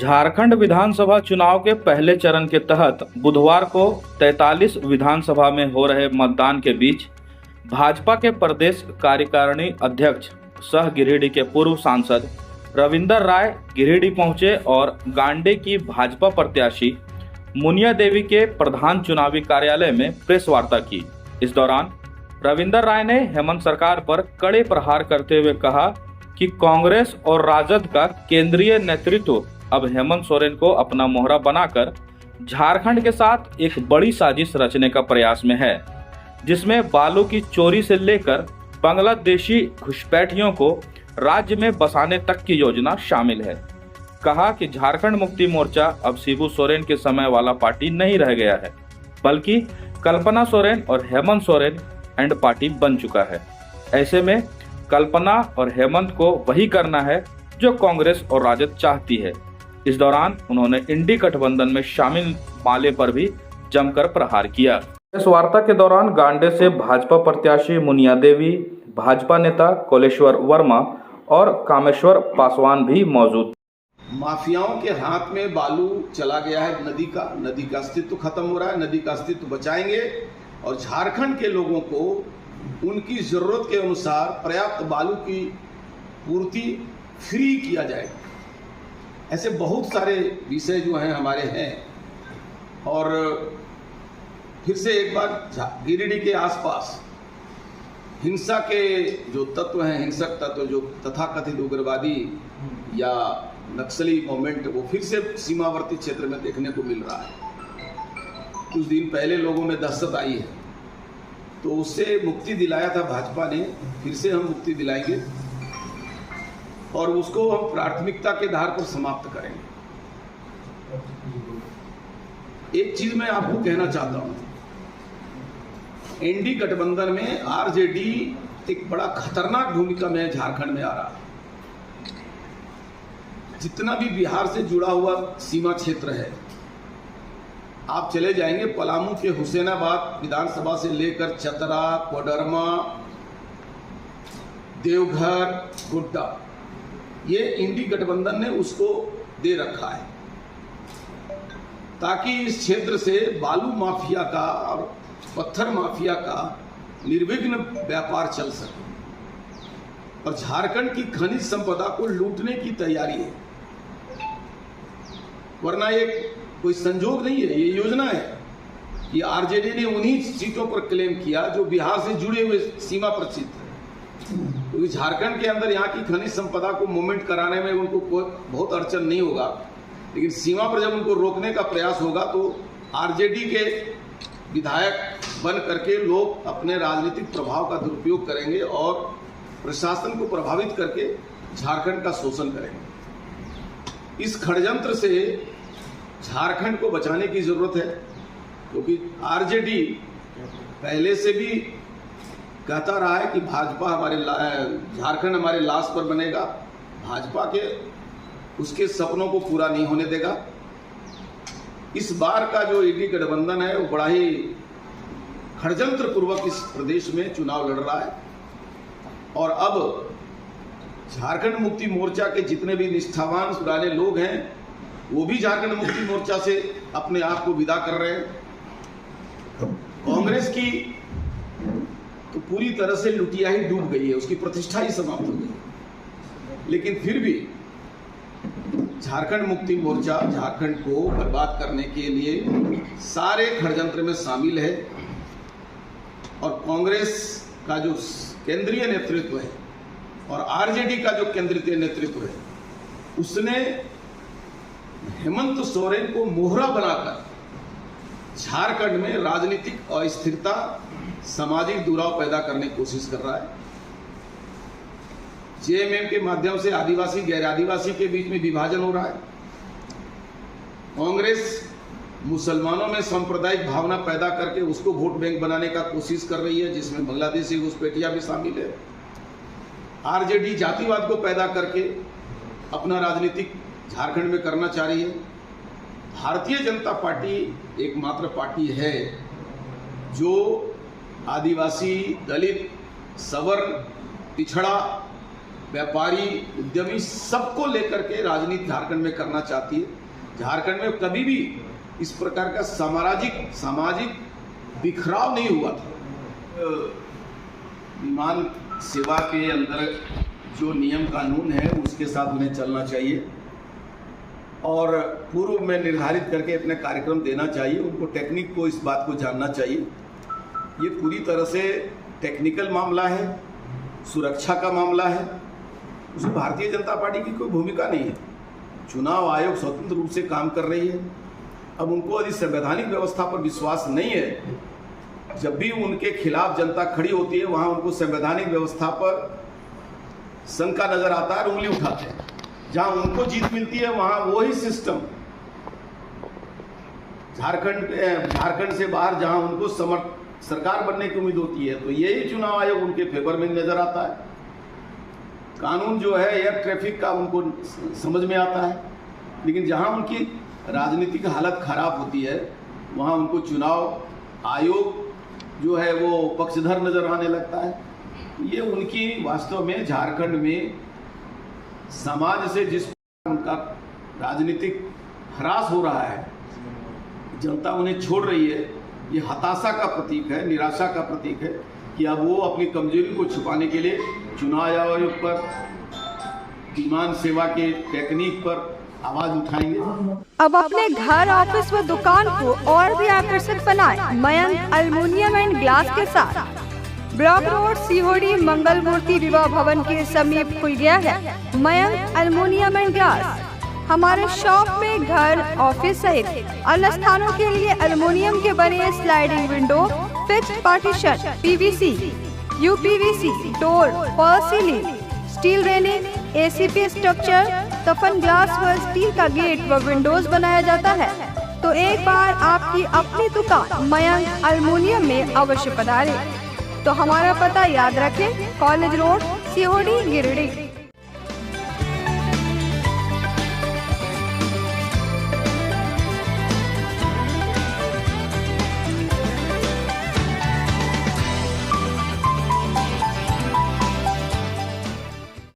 झारखंड विधानसभा चुनाव के पहले चरण के तहत बुधवार को 43 विधानसभा में हो रहे मतदान के बीच भाजपा के प्रदेश कार्यकारिणी अध्यक्ष सह गिरिडीह के पूर्व सांसद रविंदर राय गिरिडीह पहुंचे और गांडे की भाजपा प्रत्याशी मुनिया देवी के प्रधान चुनावी कार्यालय में प्रेस वार्ता की। इस दौरान रविंदर राय ने हेमंत सरकार पर कड़े प्रहार करते हुए कहा कि कांग्रेस और राजद का केंद्रीय नेतृत्व अब हेमंत सोरेन को अपना मोहरा बनाकर झारखंड के साथ एक बड़ी साजिश रचने का प्रयास में है, जिसमें बालू की चोरी से लेकर बांग्लादेशी घुसपैठियों को राज्य में बसाने तक की योजना शामिल है। कहा कि झारखंड मुक्ति मोर्चा अब शिबू सोरेन के समय वाला पार्टी नहीं रह गया है, बल्कि कल्पना सोरेन और हेमंत सोरेन एंड पार्टी बन चुका है। ऐसे में कल्पना और हेमंत को वही करना है जो कांग्रेस और राजद चाहती है। इस दौरान उन्होंने इंडी गठबंधन में शामिल माले पर भी जमकर प्रहार किया। इस वार्ता के दौरान गांडे से भाजपा प्रत्याशी मुनिया देवी, भाजपा नेता कोलेश्वर वर्मा और कामेश्वर पासवान भी मौजूद। माफियाओं के हाथ में बालू चला गया है, नदी का अस्तित्व खत्म हो रहा है। नदी का अस्तित्व बचाएंगे और झारखंड के लोगों को उनकी जरूरत के अनुसार पर्याप्त बालू की पूर्ति फ्री किया जाएगा। ऐसे बहुत सारे विषय जो हैं हमारे हैं। और फिर से एक बार गिरिडीह के आसपास हिंसा के जो तत्व हैं, हिंसक तत्व जो तथाकथित उग्रवादी या नक्सली मूवमेंट, वो फिर से सीमावर्ती क्षेत्र में देखने को मिल रहा है। कुछ दिन पहले लोगों में दहशत आई है, तो उससे मुक्ति दिलाया था भाजपा ने, फिर से हम मुक्ति दिलाएंगे और उसको हम प्राथमिकता के आधार पर समाप्त करेंगे। एक चीज मैं आपको कहना चाहता हूं, एनडी गठबंधन में आरजेडी एक बड़ा खतरनाक भूमिका में झारखंड में आ रहा है। जितना भी बिहार से जुड़ा हुआ सीमा क्षेत्र है, आप चले जाएंगे पलामू के हुसैनाबाद विधानसभा से लेकर चतरा, कोडरमा, देवघर, गोड्डा, ये इंडी गठबंधन ने उसको दे रखा है ताकि इस क्षेत्र से बालू माफिया का और पत्थर माफिया का निर्विघ्न व्यापार चल सके। और झारखंड की खनिज संपदा को लूटने की तैयारी है, वरना ये कोई संजोग नहीं है, ये योजना है कि आरजेडी ने उन्हीं सीटों पर क्लेम किया जो बिहार से जुड़े हुए सीमा पर क्षेत्र है। क्योंकि झारखंड के अंदर यहाँ की खनिज संपदा को मूवमेंट कराने में उनको कोई बहुत अड़चन नहीं होगा, लेकिन सीमा पर जब उनको रोकने का प्रयास होगा तो आरजेडी के विधायक बन करके लोग अपने राजनीतिक प्रभाव का दुरुपयोग करेंगे और प्रशासन को प्रभावित करके झारखंड का शोषण करेंगे। इस षड्यंत्र से झारखंड को बचाने की जरूरत है, क्योंकि आरजेडी पहले से भी कहता रहा है कि भाजपा हमारे झारखंड हमारे लाश पर बनेगा। भाजपा के उसके सपनों को पूरा नहीं होने देगा। इस बार का जो इंडी गठबंधन है वो बड़ा ही षड्यंत्र पूर्वक इस प्रदेश में चुनाव लड़ रहा है। और अब झारखंड मुक्ति मोर्चा के जितने भी निष्ठावान पुराने लोग हैं, वो भी झारखंड मुक्ति मोर्चा से अपने आप को विदा कर रहे हैं। कांग्रेस की तो पूरी तरह से लुटिया ही डूब गई है, उसकी प्रतिष्ठा ही समाप्त हो गई। लेकिन फिर भी झारखंड मुक्ति मोर्चा झारखंड को बर्बाद करने के लिए सारे षड्यंत्र में शामिल है। और कांग्रेस का जो केंद्रीय नेतृत्व है और आरजेडी का जो केंद्रीय नेतृत्व है, उसने हेमंत सोरेन को मोहरा बनाकर झारखंड में राजनीतिक अस्थिरता, सामाजिक दुराव पैदा करने की कोशिश कर रहा है। जेएमएम के माध्यम से आदिवासी गैर आदिवासी के बीच में विभाजन हो रहा है। कांग्रेस मुसलमानों में सांप्रदायिक भावना पैदा करके उसको वोट बैंक बनाने का कोशिश कर रही है, जिसमें बांग्लादेशी घुसपैठिया भी शामिल है। आरजेडी जातिवाद को पैदा करके अपना राजनीतिक झारखंड में करना चाह रही है। भारतीय जनता पार्टी एकमात्र पार्टी है जो आदिवासी, दलित, सवर्ण, पिछड़ा व्यापारी, उद्यमी सबको लेकर के राजनीति झारखंड में करना चाहती है। झारखंड में कभी भी इस प्रकार का सामाजिक बिखराव नहीं हुआ था। विमान सेवा के अंदर जो नियम कानून है उसके साथ उन्हें चलना चाहिए और पूर्व में निर्धारित करके अपने कार्यक्रम देना चाहिए। उनको टेक्निक को इस बात को जानना चाहिए। ये पूरी तरह से टेक्निकल मामला है, सुरक्षा का मामला है, उसमें भारतीय जनता पार्टी की कोई भूमिका नहीं है। चुनाव आयोग स्वतंत्र रूप से काम कर रही है। अब उनको यदि संवैधानिक व्यवस्था पर विश्वास नहीं है, जब भी उनके खिलाफ जनता खड़ी होती है वहां उनको संवैधानिक व्यवस्था पर शंका नजर आता है और उंगली उठाते हैं। जहां उनको जीत मिलती है वहां वही सिस्टम झारखंड से बाहर जहां उनको सरकार बनने की उम्मीद होती है, तो यही चुनाव आयोग उनके फेवर में नजर आता है। कानून जो है एयर ट्रैफिक का उनको समझ में आता है, लेकिन जहां उनकी राजनीतिक हालत खराब होती है वहां उनको चुनाव आयोग जो है वो पक्षधर नजर आने लगता है। ये उनकी वास्तव में झारखंड में समाज से जिस उनका राजनीतिक ह्रास हो रहा है, जनता उन्हें छोड़ रही है, ये हताशा का प्रतीक है, निराशा का प्रतीक है कि अब वो अपनी कमजोरी को छुपाने के लिए चुनाव आयोग पर, विमान सेवा के टेक्निक पर आवाज उठाएंगे। अब अपने घर, ऑफिस व दुकान को और भी आकर्षक बनाएं मयंक एल्युमिनियम एंड ग्लास के साथ। ब्लॉक रोड सीहोड़ी मंगल मूर्ति विवाह भवन के समीप खुल गया है मयंक एल्युमिनियम एंड ग्लास। हमारे शॉप में घर, ऑफिस सहित अन्य स्थानों के लिए एल्युमिनियम के बने sliding window, fixed partition, PVC, UPVC, door, fall ceiling, steel railing, ACP structure, तफन ग्लास व स्टील का गेट व विंडोज बनाया जाता है। तो एक बार आपकी अपनी दुकान मयंक एल्युमिनियम में अवश्य पधारें। तो हमारा पता याद रखें, कॉलेज रोड, सीहोड़ी, गिरिडीह।